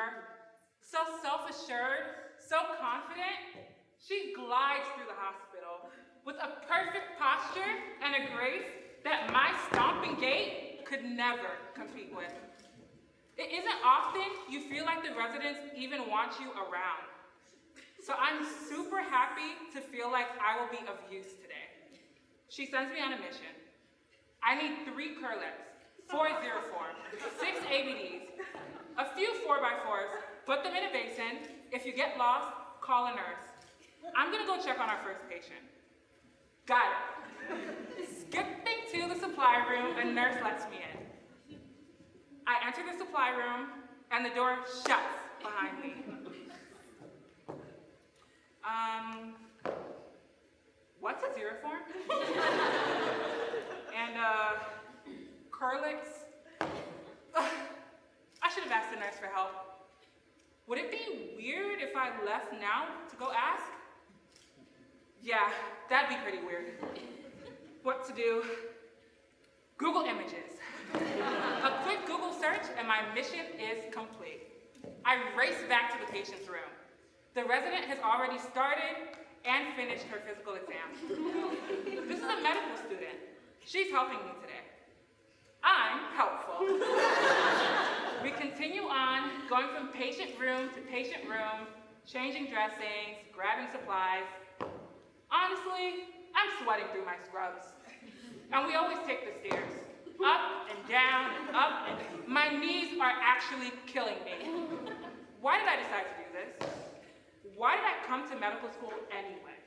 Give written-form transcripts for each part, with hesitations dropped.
her. So self-assured, so confident, she glides through the hospital with a perfect posture and a grace that my stomping gait could never compete with. It isn't often you feel like the residents even want you around. So I'm super happy to feel like I will be of use today. She sends me on a mission. I need 3 curlets, 4 Xeroform, 6 ABDs, a few 4x4s, put them in a basin. If you get lost, call a nurse. I'm gonna go check on our first patient. Got it. Skipping to the supply room, a nurse lets me in. I enter the supply room, and the door shuts behind me. What's a Xeroform? And, Curlix? I should have asked the nurse for help. Would it be weird if I left now to go ask? Yeah, that'd be pretty weird. What to do? Google Images. A quick Google search and my mission is complete. I race back to the patient's room. The resident has already started and finished her physical exam. This is a medical student. She's helping me today. I'm helpful. We continue on, going from patient room to patient room, changing dressings, grabbing supplies. Honestly, I'm sweating through my scrubs. And we always take the stairs, up and down and up, and my knees are actually killing me. Why did I decide to do this? Why did I come to medical school anyway?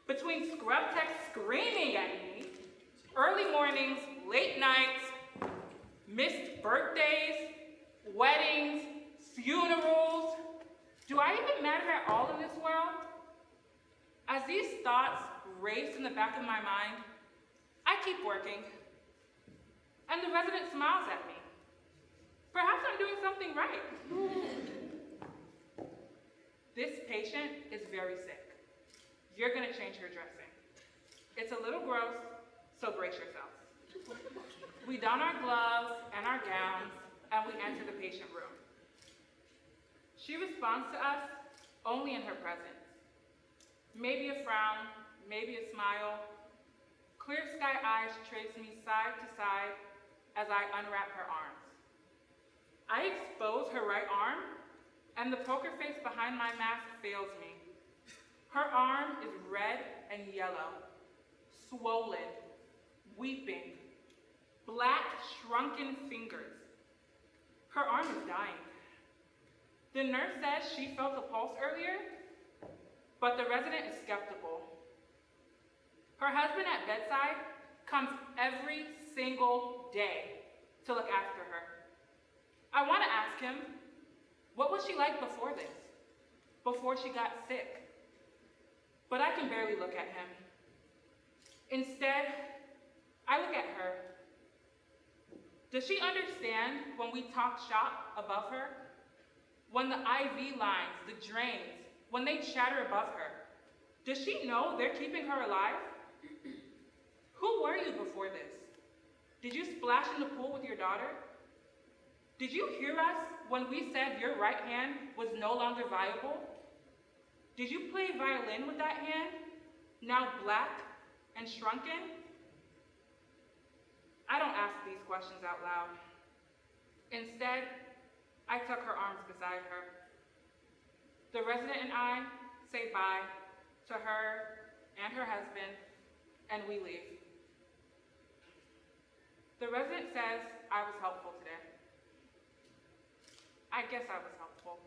Between scrub techs screaming at me, early mornings, late nights, missed birthdays, weddings, funerals, do I even matter at all in this world? As these thoughts race in the back of my mind, I keep working, and the resident smiles at me. Perhaps I'm doing something right. This patient is very sick. You're gonna change her dressing. It's a little gross, so brace yourselves. We don our gloves and our gowns, and we enter the patient room. She responds to us only in her presence. Maybe a frown, maybe a smile. Clear sky eyes trace me side to side as I unwrap her arms. I expose her right arm, and the poker face behind my mask fails me. Her arm is red and yellow, swollen, weeping, black, shrunken fingers. Her arm is dying. The nurse says she felt a pulse earlier, but the resident is skeptical. Her husband at bedside comes every single day to look after her. I want to ask him, what was she like before this? Before she got sick? But I can barely look at him. Instead, I look at her. Does she understand when we talk shop above her? When the IV lines, the drains, when they chatter above her? Does she know they're keeping her alive? Who were you before this? Did you splash in the pool with your daughter? Did you hear us when we said your right hand was no longer viable? Did you play violin with that hand, now black and shrunken? I don't ask these questions out loud. Instead, I tuck her arms beside her. The resident and I say bye to her and her husband, and we leave. The resident says I was helpful today. I guess I was helpful.